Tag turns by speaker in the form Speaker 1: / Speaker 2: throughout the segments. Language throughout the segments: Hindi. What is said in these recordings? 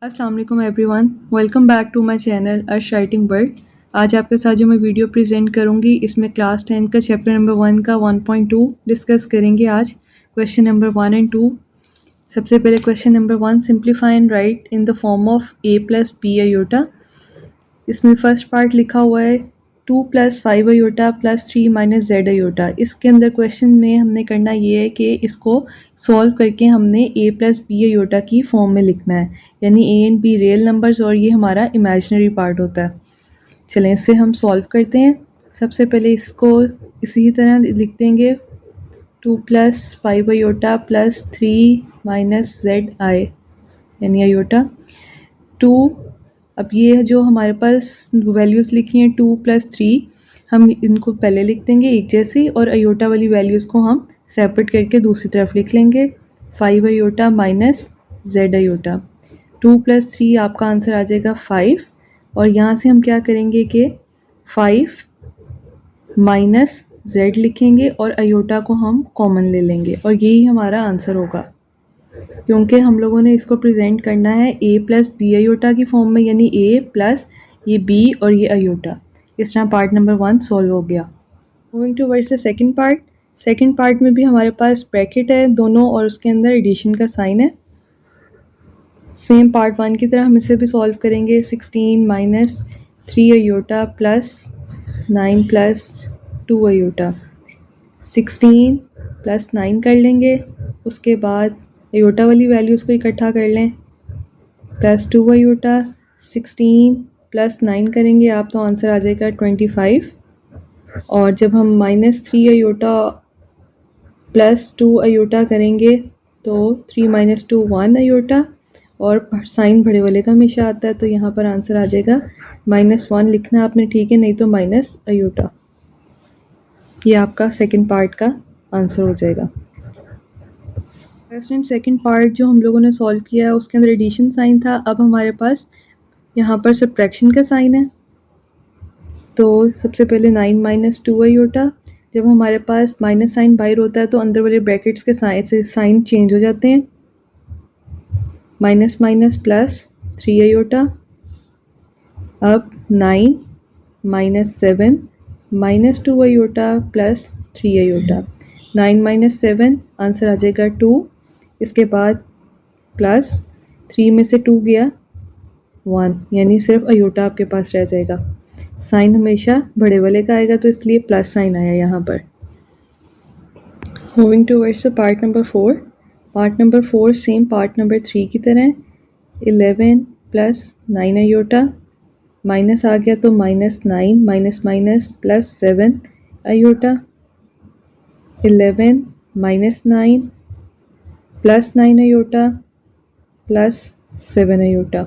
Speaker 1: अस्सलाम वालेकुम everyone, welcome back to my channel Arsh writing world. आज आपके साथ जो मैं वीडियो प्रेजेंट करूंगी इसमें क्लास 10 का चैप्टर नंबर 1 का 1.2 डिस्कस करेंगे आज। Question number 1 and 2। सबसे पहले question number 1, simplify and write in the form of a plus B iota. इसमें फर्स्ट पार्ट लिखा हुआ है 2 plus 5 iota plus 3 minus Z iota. इसके अंदर क्वेश्चन में हमने करना ये है कि इसको सॉल्व करके हमने a प्लस बी आयोटा की फॉर्म में लिखना है, यानी a and b real numbers और ये हमारा इमेजिनरी पार्ट होता है। चलें इससे हम सॉल्व करते हैं। सबसे पहले इसको इसी तरह लिख देंगे 2 plus 5 iota plus 3 minus Z I यानी आयोटा 2। अब ये जो हमारे पास वैल्यूज़ लिखी हैं 2 प्लस 3, हम इनको पहले लिख देंगे एक जैसी, और आयोटा वाली वैल्यूज़ को हम सेपरेट करके दूसरी तरफ लिख लेंगे। 5 iota minus Z iota. 2 plus 3 आपका आंसर आ जाएगा 5, और यहाँ से हम क्या करेंगे कि 5 माइनस जेड लिखेंगे और आयोटा को हम कॉमन ले लेंगे और यही हमारा आंसर होगा, क्योंकि हम लोगों ने इसको प्रेजेंट करना है a प्लस बी आयोटा की फॉर्म में, यानी a प्लस ये b और ये आयोटा। इस तरह पार्ट नंबर 1 सॉल्व हो गया। Moving towards the second part. Second part में भी हमारे पास ब्रैकेट है दोनों और उसके अंदर एडिशन का साइन है। सेम पार्ट 1 की तरह हम इसे भी सॉल्व करेंगे। 16 minus 3 iota plus 9 plus 2 iota. 16 plus 9 कर लेंगे, उसके बाद आयोटा वाली वैल्यूज़ को इकट्ठा कर लें, प्लस 2 आयोटा। 16 प्लस 9 करेंगे आप तो आंसर आ जाएगा 25, और जब हम माइनस 3 आयोटा प्लस 2 आयोटा करेंगे तो 3 माइनस 2 1 आयोटा, और साइन बड़े वाले का हमेशा आता है तो यहाँ पर आंसर आ जाएगा -1 लिखना आपने, ठीक है, नहीं तो माइनस आयोटा। ये आपका सेकंड पार्ट का आंसर हो जाएगा। फर्स्ट एंड सेकंड पार्ट जो हम लोगों ने सॉल्व किया है उसके अंदर एडिशन साइन था, अब हमारे पास यहाँ पर सब्ट्रैक्शन का साइन है। तो सबसे पहले 9 माइनस 2 आयोटा। जब हमारे पास माइनस साइन बाहर होता है तो अंदर वाले ब्रैकेट्स के साइन चेंज हो जाते हैं। Minus minus plus 3 iota. अब 9 minus 7 minus 2 iota plus 3 iota. 9 minus 7 answer आ जाएगा 2। इसके बाद प्लस 3 में से 2 गया 1, यानी सिर्फ आयोटा आपके पास रह जाएगा। साइन हमेशा बड़े वाले का आएगा तो इसलिए प्लस साइन आया यहाँ पर। Moving towards part number 4। Part number 4 same part number 3 की तरह। 11 प्लस 9 आयोटा, माइनस आ गया तो minus 9 minus minus plus 7 iota. 11 minus 9 plus 9 iota plus 7 iota.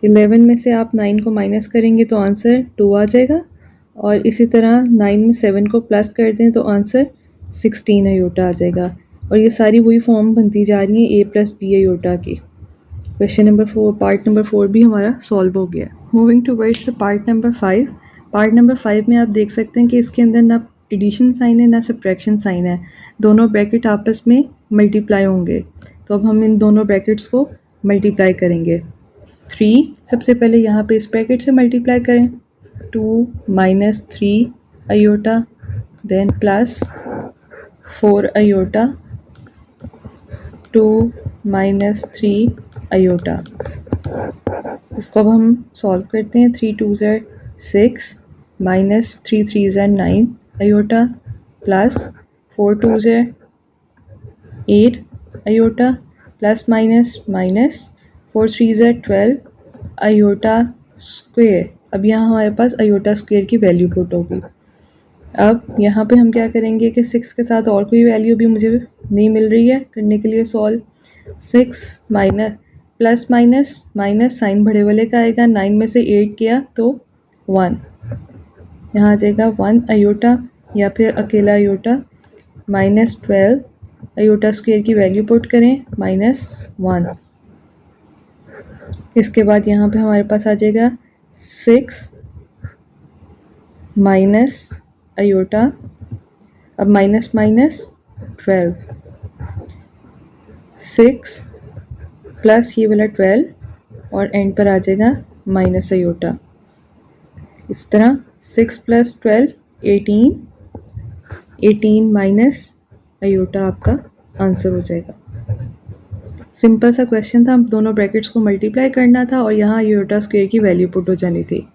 Speaker 1: 11 में से आप 9 को माइनस करेंगे तो आंसर 2 आ जाएगा, और इसी तरह 9 में 7 को प्लस कर दें तो आंसर 16 आयोटा आ जाएगा। और ये सारी वही फॉर्म बनती जा रही हैं a प्लस बी आयोटा की। क्वेश्चन नंबर 4 पार्ट नंबर 4 भी हमारा सॉल्व हो गया। Moving towards part number 5। Part number 5 में आप देख सकते हैं कि इसके अंदर ना एडिशन साइन है ना सब्ट्रैक्शन साइन है, दोनों ब्रैकेट आपस में मल्टीप्लाई होंगे। तो अब हम इन दोनों ब्रैकेट्स को मल्टीप्लाई करेंगे। 3 सबसे पहले यहाँ पे इस ब्रैकेट से मल्टीप्लाई करें, 2 minus 3 iota, then plus 4 iota, 2 minus 3 iota. इसको अब हम सॉल्व करते हैं। 3 2 ज़ 6 माइनस 3 3 ज़ 9 आयोटा, प्लस 4 2 ज़ 8 आयोटा, प्लस माइनस माइनस 4 3 ज़ 12 आयोटा स्क्वेयर। अब यहाँ हमारे पास आयोटा स्क्वेयर की वैल्यू पुट होगी। अब यहाँ पे हम क्या करेंगे कि 6 के साथ और कोई वैल्यू भी मुझे नहीं मिल रही है करने के लिए solve. 6 minus plus minus minus sign बड़े वाले का आएगा, 9 में से 8 किया तो 1, यहाँ आ जाएगा 1 आयोटा या फिर अकेला आयोटा। -12 आयोटा स्क्वायर की वैल्यू पुट करें -1। इसके बाद यहाँ पे हमारे पास आ जाएगा 6 माइनस आयोटा, अब माइनस माइनस 12, 6 प्लस ये वाला 12 और एंड पर आ जाएगा माइनस अयोटा। इस तरह 6 + 12 18, 18 माइनस अयोटा आपका आंसर हो जाएगा। सिंपल सा क्वेश्चन था, दोनों ब्रैकेट्स को मल्टीप्लाई करना था और यहाँ अयोटा स्क्वायर की वैल्यू पुट हो जानी थी।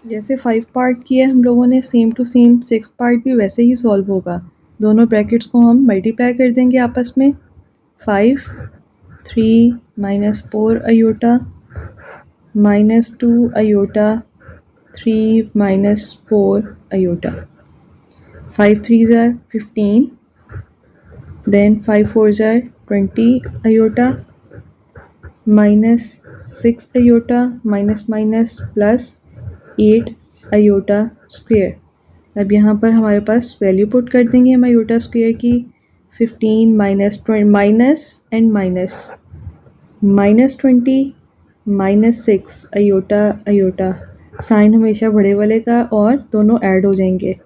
Speaker 1: जैसे 5 पार्ट किया हम लोगों ने, सेम टू सेम 6 पार्ट भी वैसे ही सॉल्व होगा। दोनों ब्रैकेट्स को हम मल्टीप्लाई कर देंगे आपस में। 5 3 -4 iota -2 iota 3 -4 iota. 5 3s are 15, then 5 4s are 20 iota -6 iota minus minus plus 8 iota square. अब यहाँ पर हमारे पास वैल्यू पुट कर देंगे हम अयोटा स्क्वायर की। 15 minus and -20 -6 iota iota, sign हमेशा बड़े वाले का और दोनों ऐड हो जाएंगे।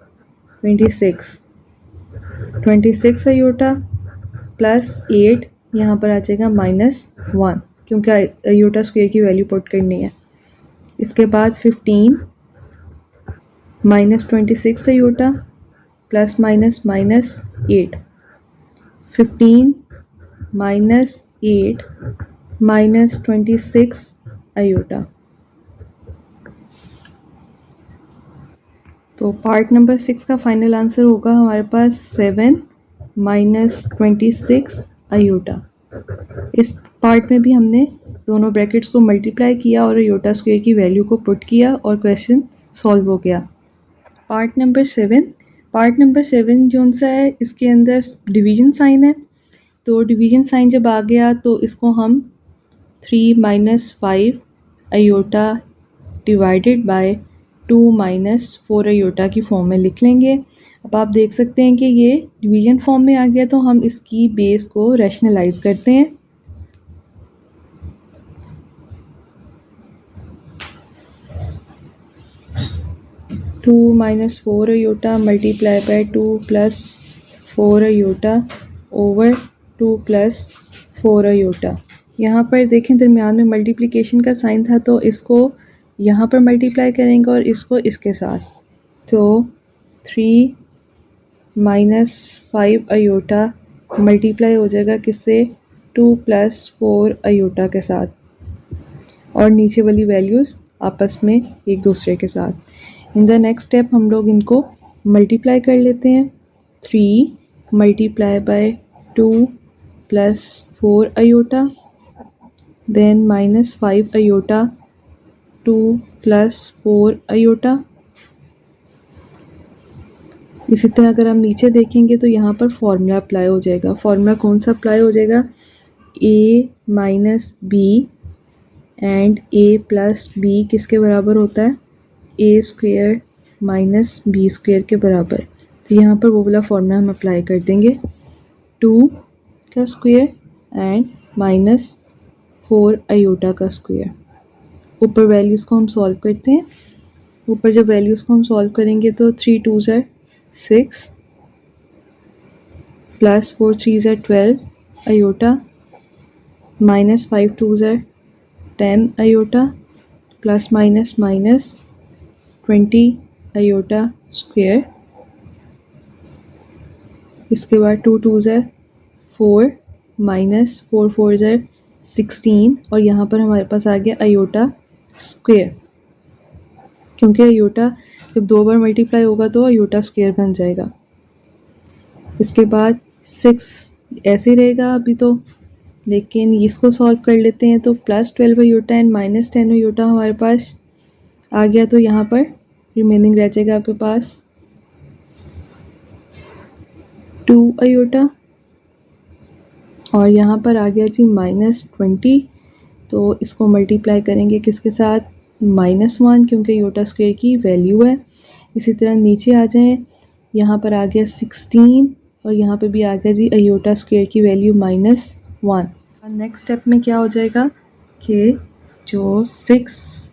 Speaker 1: 26 अयोटा प्लस 8, यहाँ पर आ जाएगा -1 क्योंकि अयोटा स्क्वायर की वैल्यू पुट करनी है। इसके बाद 15 -26 अयोटा प्लस माइनस -8, 15 -8 -26 अयोटा। तो पार्ट नंबर 6 का फाइनल आंसर होगा हमारे पास 7 -26 अयोटा। इस पार्ट में भी हमने दोनों ब्रैकेट्स को मल्टीप्लाई किया और अयोटा स्क्वायर की वैल्यू को पुट किया और क्वेश्चन सॉल्व हो गया। पार्ट नंबर 7 जो सा है, इसके अंदर डिवीजन साइन है। तो डिवीजन साइन जब आ गया तो इसको हम 3 -5 अयोटा डिवाइडेड बाय 2 -4 अयोटा की फॉर्म में लिख लेंगे। अब आप देख सकते हैं कि ये डिवीजन फॉर्म में आ गया, तो हम इसकी बेस को रैशनलाइज करते हैं। Two -4 iota multiply by 2 + 4 iota over 2 + 4 iota. यहाँ पर देखें दरमियान में मल्टीप्लिकेशन का साइन था, तो इसको यहाँ पर मल्टीप्लाई करेंगे और इसको इसके साथ। तो 3 -5 अयोटा मल्टीप्लाई हो जाएगा किससे, 2 + 4 अयोटा के साथ, और नीचे वाली वैल्यूज़ आपस में एक दूसरे के साथ। इन द नेक्स्ट स्टेप हम लोग इनको मल्टीप्लाई कर लेते हैं। 3 multiply by 2 + 4 iota, then -5 iota 2 + 4 iota. इसी तरह अगर हम नीचे देखेंगे तो यहाँ पर फॉर्मूला अप्लाई हो जाएगा। फॉर्मूला कौन सा अप्लाई हो जाएगा, a - b and a + b किसके बराबर होता है, a² - b² के बराबर। तो यहाँ पर वो वाला फॉर्मूला हम अप्लाई कर देंगे, 2 का स्क्वायर एंड -4 अयोटा का स्क्वायर। ऊपर वैल्यूज़ को हम सॉल्व करते हैं। ऊपर जब वैल्यूज़ को हम सॉल्व करेंगे तो 3 2s are 6 + 4 3s are 12 iota, -5 2s are 10 iota, plus minus minus 20 iota square. इसके बाद 2 2s are 4 -4 4s are 16, और यहाँ पर हमारे पास आ गया अयोटा स्क्वायर, क्योंकि अयोटा जब 2 बार मल्टीप्लाई होगा तो अयोटा स्क्वायर बन जाएगा। इसके बाद 6 ऐसे रहेगा अभी तो, लेकिन इसको सॉल्व कर लेते हैं। तो +12 अयोटा एंड -10 अयोटा हमारे पास आ गया, तो यहाँ पर रिमेनिंग रह जाएगा आपके पास 2 अयोटा, और यहाँ पर आ गया जी -20। तो इसको मल्टीप्लाई करेंगे किसके साथ, -1, क्योंकि अयोटा स्क्वायर की वैल्यू है। इसी तरह नीचे आ जाएं, यहाँ पर आ गया 16, और यहाँ पे भी आ गया जी अयोटा स्क्वायर की वैल्यू -1। नेक्स्ट स्टेप में क्या हो जाएगा कि जो 6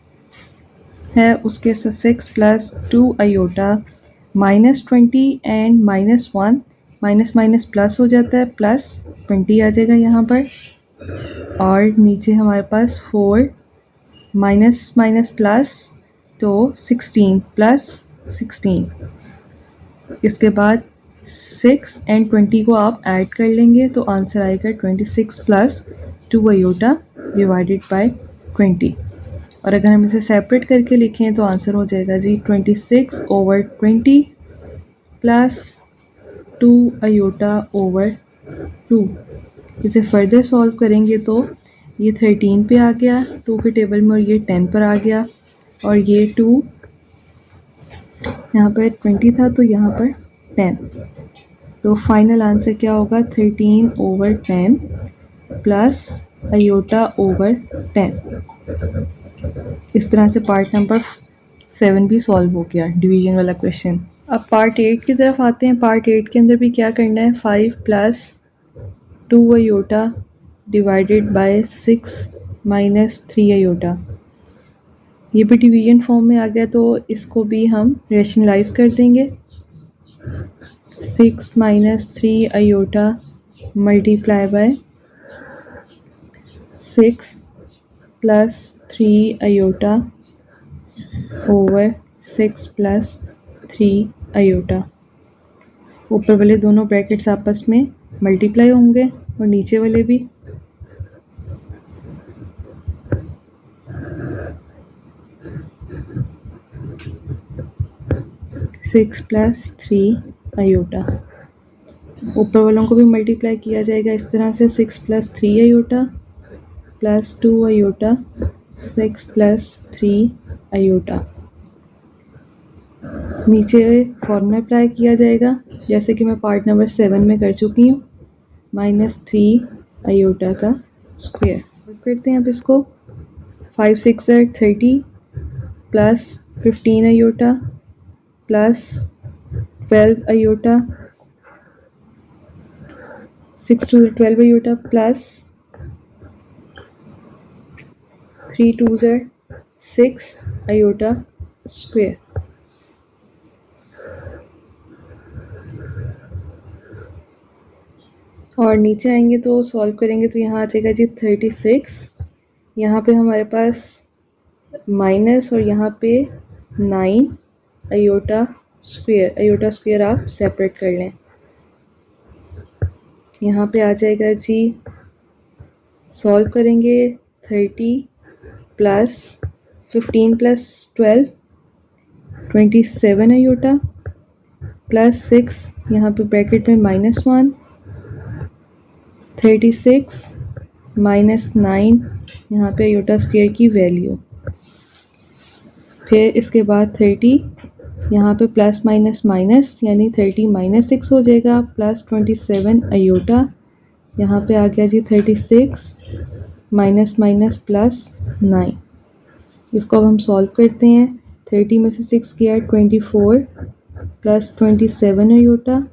Speaker 1: है उसके साथ 6 + 2 iota -20 and -1, minus minus plus हो जाता है, +20 आ जाएगा यहाँ पर। और नीचे हमारे पास 4 माइनस माइनस प्लस, तो 16 प्लस 16। इसके बाद 6 एंड 20 को आप ऐड कर लेंगे तो आंसर आएगा 26 प्लस 2 आयोटा डिवाइडेड बाय 20। और अगर हम इसे सेपरेट करके लिखें तो आंसर हो जाएगा जी 26 ओवर 20 प्लस 2 आयोटा ओवर 2। इसे फर्दर सॉल्व करेंगे तो ये 13 पे आ गया 2 के टेबल में, और ये 10 पर आ गया, और ये 2 यहाँ पर 20 था तो यहाँ पर 10। तो फाइनल आंसर क्या होगा 13 ओवर 10 प्लस आयोटा ओवर 10। इस तरह से पार्ट नंबर 7 भी सॉल्व हो गया, डिवीजन वाला क्वेश्चन। अब पार्ट 8 की तरफ आते हैं। पार्ट 8 के अंदर भी क्या करना है, 5 plus 2 iota divided by 6 minus 3 iota. ये भी डिवीजन फॉर्म में आ गया तो इसको भी हम रेशनलाइज कर देंगे। 6 minus 3 iota multiply by 6 plus 3 iota over 6 plus 3 iota. ऊपर वाले दोनों ब्रैकेट्स आपस में मल्टीप्लाई होंगे और नीचे वाले भी। सिक्स प्लस 3 आयोटा, ऊपर वालों को भी मल्टीप्लाई किया जाएगा इस तरह से। 6 plus 3 iota plus 2 iota 6 plus 3 iota. नीचे फॉर्मूला अप्लाई किया जाएगा जैसे कि मैं पार्ट नंबर 7 में कर चुकी हूँ, -3 आयोटा का स्क्वायर। करते हैं अब इसको। 5 6 30 plus 15 iota plus 12 iota, 6 2 12 iota plus 3 2 6 iota square. और नीचे आएंगे तो सॉल्व करेंगे तो यहाँ आ जाएगा जी 36। यहाँ पे हमारे पास माइनस और यहाँ पे 9 आयोटा स्क्वायर। आयोटा स्क्वायर आप सेपरेट कर लें। यहाँ पे आ जाएगा जी, सॉल्व करेंगे 30 प्लस 15 प्लस 12 27 आयोटा प्लस 6, यहाँ पे ब्रैकेट में -1, 36 माइनस 9, यहाँ पे आयोटा स्क्वायर की वैल्यू। फिर इसके बाद 30, यहाँ पे प्लस माइनस माइनस यानी 30 माइनस 6 हो जाएगा, प्लस 27 आयोटा। यहाँ पे आ गया जी 36 माइनस माइनस प्लस 9। इसको अब हम सॉल्व करते हैं। 30 में से 6 किया 24 plus 27 iota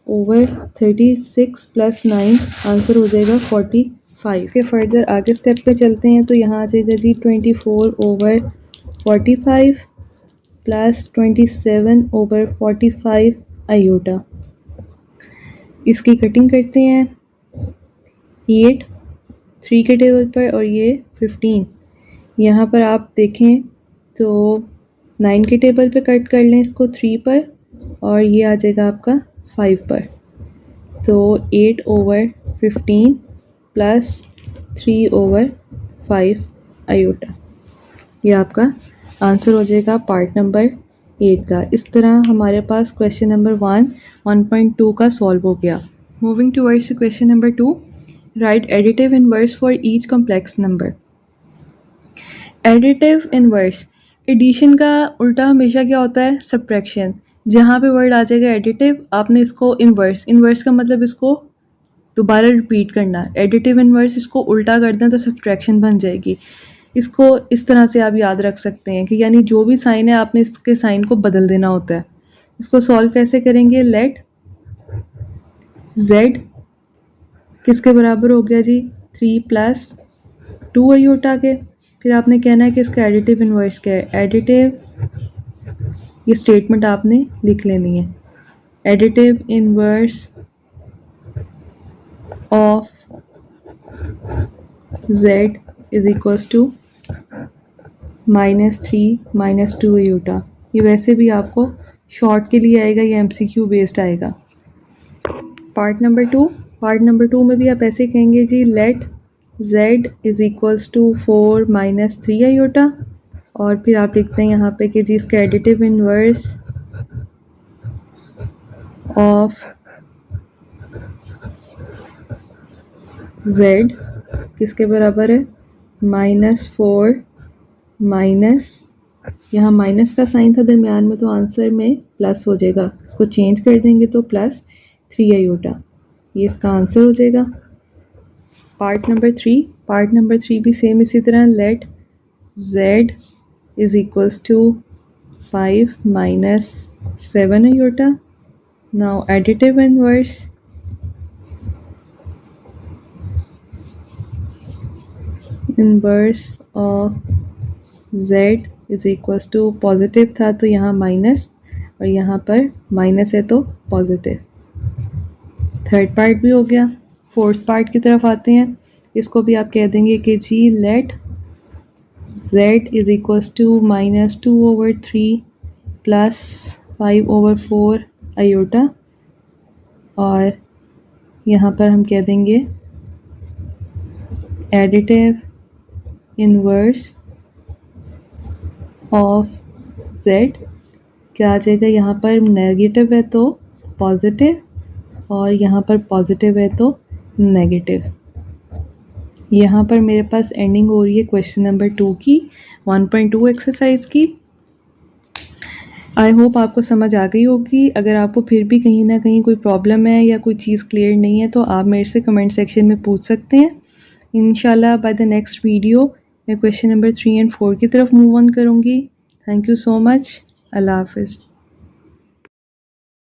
Speaker 1: over 36 plus 9, answer हो जाएगा 45। इसके फर्दर आगे स्टेप पे चलते हैं तो यहाँ आ जाएगा जी 24 ओवर 45 प्लस 27 ओवर 45 आयोटा। इसकी कटिंग करते हैं। 8 3 के टेबल पर और ये 15। यहाँ पर आप देखें तो 9 के टेबल पे कट कर लें इसको 3 पर, और ये आ जाएगा आपका 5 पर। तो 8 ओवर 15 प्लस 3 ओवर 5 आयोटा, ये आपका आंसर हो जाएगा पार्ट नंबर 8 का। इस तरह हमारे पास क्वेश्चन नंबर 1.2 का सॉल्व हो गया। Moving towards question number 2, write additive inverse for each complex number. Additive inverse, addition का उल्टा हमेशा क्या होता है, सब्ट्रैक्शन। जहाँ पे वर्ड आ जाएगा एडिटिव, आपने इसको इनवर्स, इनवर्स का मतलब इसको दोबारा रिपीट करना। एडिटिव इनवर्स इसको उल्टा कर दें तो सब्ट्रैक्शन बन जाएगी। इसको इस तरह से आप याद रख सकते हैं कि यानी जो भी साइन है आपने इसके साइन को बदल देना होता है। इसको सॉल्व कैसे करेंगे, लेट z किसके बराबर हो गया जी 3 प्लस 2 आयोटा के। फिर आपने कहना है कि इसका एडिटिव इनवर्स क्या है। एडिटिव, ये स्टेटमेंट आपने लिख लेनी है। Additive inverse of z is equals to -3 -2 iota. ये वैसे भी आपको शॉर्ट के लिए आएगा, ये MCQ बेस्ड आएगा। पार्ट नंबर टू में भी आप ऐसे कहेंगे जी, let z is equals to 4 -3 iota, और फिर आप लिखते हैं यहाँ पे कि जी इसका एडिटिव इनवर्स ऑफ z किसके बराबर है, -4 माइनस, यहाँ माइनस का साइन था दरमियान में तो आंसर में प्लस हो जाएगा, इसको चेंज कर देंगे तो +3 आयोटा, ये इसका आंसर हो जाएगा। पार्ट नंबर थ्री भी सेम इसी तरह, let z is equals to 5 -7 iota. Now additive inverse of z is equals to, positive था तो यहाँ माइनस, और यहाँ पर माइनस है तो पॉजिटिव। थर्ड पार्ट भी हो गया। फोर्थ पार्ट की तरफ आते हैं, इसको भी आप कह देंगे कि जी let z is equals to -2/3 +5/4 iota, और यहाँ पर हम कह देंगे एडिटिव इनवर्स ऑफ z, क्या आ जाएगा, यहाँ पर नेगेटिव है तो पॉजिटिव, और यहाँ पर पॉजिटिव है तो नेगेटिव। यहाँ पर मेरे पास एंडिंग हो रही है क्वेश्चन नंबर 2 की, 1.2 एक्सरसाइज की। आई होप आपको समझ आ गई होगी। अगर आपको फिर भी कहीं ना कहीं कोई प्रॉब्लम है या कोई चीज़ क्लियर नहीं है तो आप मेरे से कमेंट सेक्शन में पूछ सकते हैं। इंशाल्लाह बाय द नेक्स्ट वीडियो मैं क्वेश्चन नंबर 3 एंड 4 की तरफ मूव ऑन करूँगी। Thank you so much. अल्लाह हाफिज़।